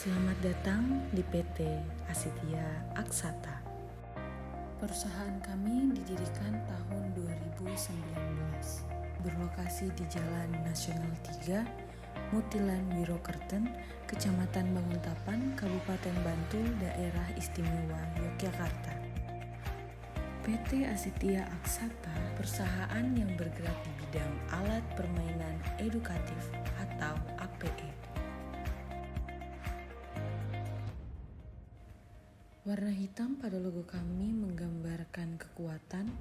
Selamat datang di PT Asitya Aksata. Perusahaan kami didirikan tahun 2019, berlokasi di Jalan Nasional 3, Mutilan Wirokerten, Kecamatan Banguntapan, Kabupaten Bantul, Daerah Istimewa Yogyakarta. PT Asitya Aksata, perusahaan yang bergerak di bidang alat permainan edukatif atau APE. Warna hitam pada logo kami menggambarkan kekuatan,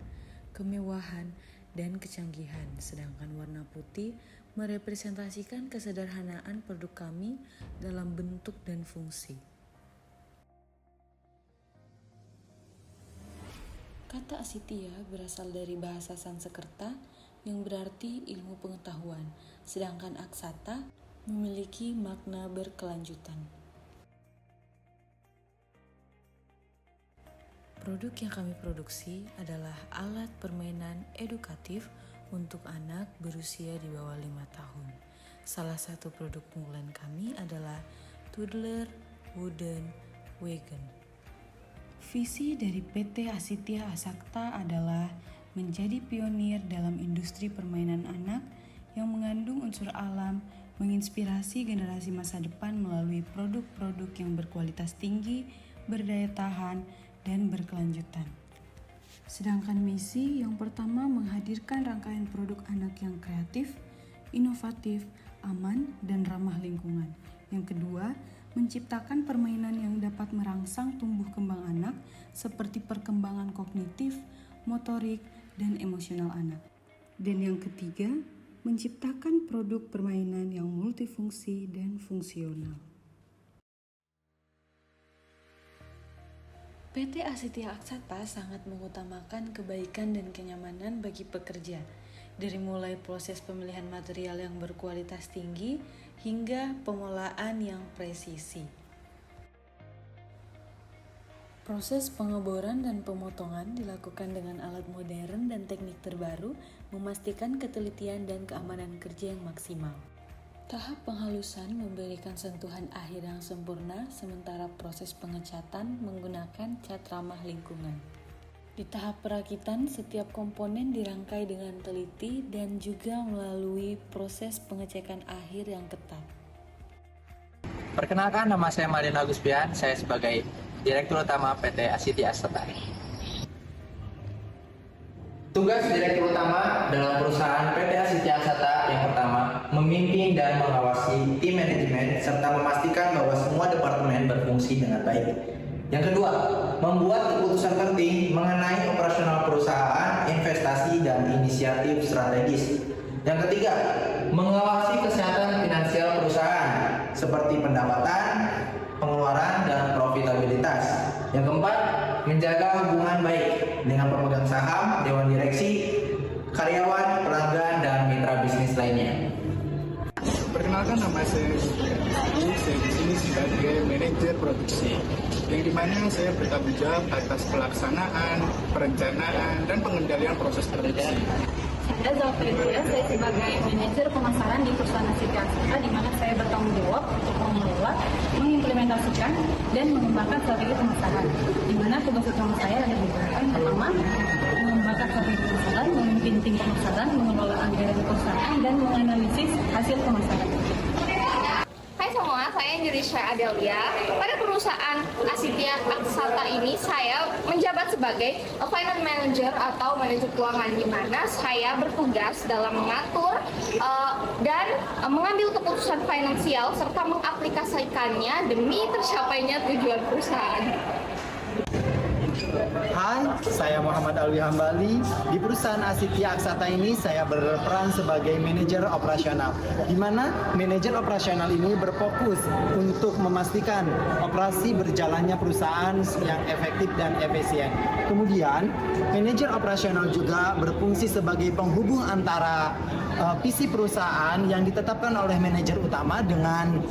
kemewahan, dan kecanggihan, sedangkan warna putih merepresentasikan kesederhanaan produk kami dalam bentuk dan fungsi. Kata Asitya berasal dari bahasa Sanskerta yang berarti ilmu pengetahuan, sedangkan Aksata memiliki makna berkelanjutan. Produk yang kami produksi adalah alat permainan edukatif untuk anak berusia di bawah 5 tahun. Salah satu produk unggulan kami adalah Toddler Wooden Wagon. Visi dari PT Asitya Aksata adalah menjadi pionir dalam industri permainan anak yang mengandung unsur alam, menginspirasi generasi masa depan melalui produk-produk yang berkualitas tinggi, berdaya tahan, dan berkelanjutan. Sedangkan misi yang pertama menghadirkan rangkaian produk anak yang kreatif, inovatif, aman, dan ramah lingkungan. Yang kedua, menciptakan permainan yang dapat merangsang tumbuh kembang anak seperti perkembangan kognitif, motorik, dan emosional anak. Dan yang ketiga, menciptakan produk permainan yang multifungsi dan fungsional. PT Asitya Aksata sangat mengutamakan kebaikan dan kenyamanan bagi pekerja, dari mulai proses pemilihan material yang berkualitas tinggi hingga pengolahan yang presisi. Proses pengeboran dan pemotongan dilakukan dengan alat modern dan teknik terbaru, memastikan ketelitian dan keamanan kerja yang maksimal. Tahap penghalusan memberikan sentuhan akhir yang sempurna, sementara proses pengecatan menggunakan cat ramah lingkungan. Di tahap perakitan, setiap komponen dirangkai dengan teliti dan juga melalui proses pengecekan akhir yang ketat. Perkenalkan, nama saya Martin Aguspian, saya sebagai Direktur Utama PT Asitya Aksata. Tugas Direktur Utama dalam perusahaan PT Asitya Aksata yang pertama, memimpin dan mengawasi tim manajemen serta memastikan bahwa semua departemen berfungsi dengan baik. Yang kedua, membuat keputusan penting mengenai operasional perusahaan, investasi, dan inisiatif strategis. Yang ketiga, mengawasi kesehatan finansial perusahaan seperti pendapatan, pengeluaran, dan profitabilitas. Yang keempat, menjaga hubungan baik dengan pemegang saham, dewan direksi, karyawan, pelanggan, dan mitra bisnis lainnya. Perkenalkan, nama saya di sini sebagai manajer produksi, yang dimana saya bertanggung jawab atas pelaksanaan, perencanaan, dan pengendalian proses produksi. Saya Zafria, saya sebagai manajer pemasaran di perusahaan Asitya Aksata, di mana saya bertanggung jawab untuk mengelola, mengimplementasikan, dan mengembangkan strategi pemasaran. Di mana tugas utama saya ada beberapa. Pertama, mengembangkan strategi pemasaran, memimpin tim pemasaran, mengelola anggaran perusahaan, dan menganalisis hasil pemasaran. Hai semua, saya Indonesia Adelia. Pada perusahaan Asitya Aksata ini saya menjabat sebagai finance manager atau manajer keuangan, di mana saya bertugas dalam mengatur dan mengambil keputusan finansial serta mengaplikasikannya demi tercapainya tujuan perusahaan. Hai, saya Muhammad Alwi Hambali. Di perusahaan Asitya Aksata ini saya berperan sebagai manajer operasional, di mana manajer operasional ini berfokus untuk memastikan operasi berjalannya perusahaan yang efektif dan efisien. Kemudian, manajer operasional juga berfungsi sebagai penghubung antara visi perusahaan yang ditetapkan oleh manajer utama dengan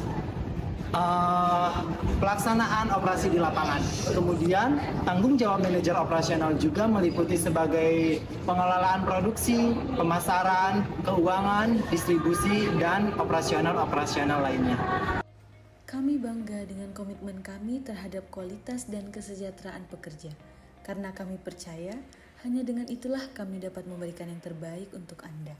pelaksanaan operasi di lapangan. Kemudian tanggung jawab manajer operasional juga meliputi sebagai pengelolaan produksi, pemasaran, keuangan, distribusi, dan operasional lainnya. Kami bangga dengan komitmen kami terhadap kualitas dan kesejahteraan pekerja, karena kami percaya hanya dengan itulah kami dapat memberikan yang terbaik untuk Anda.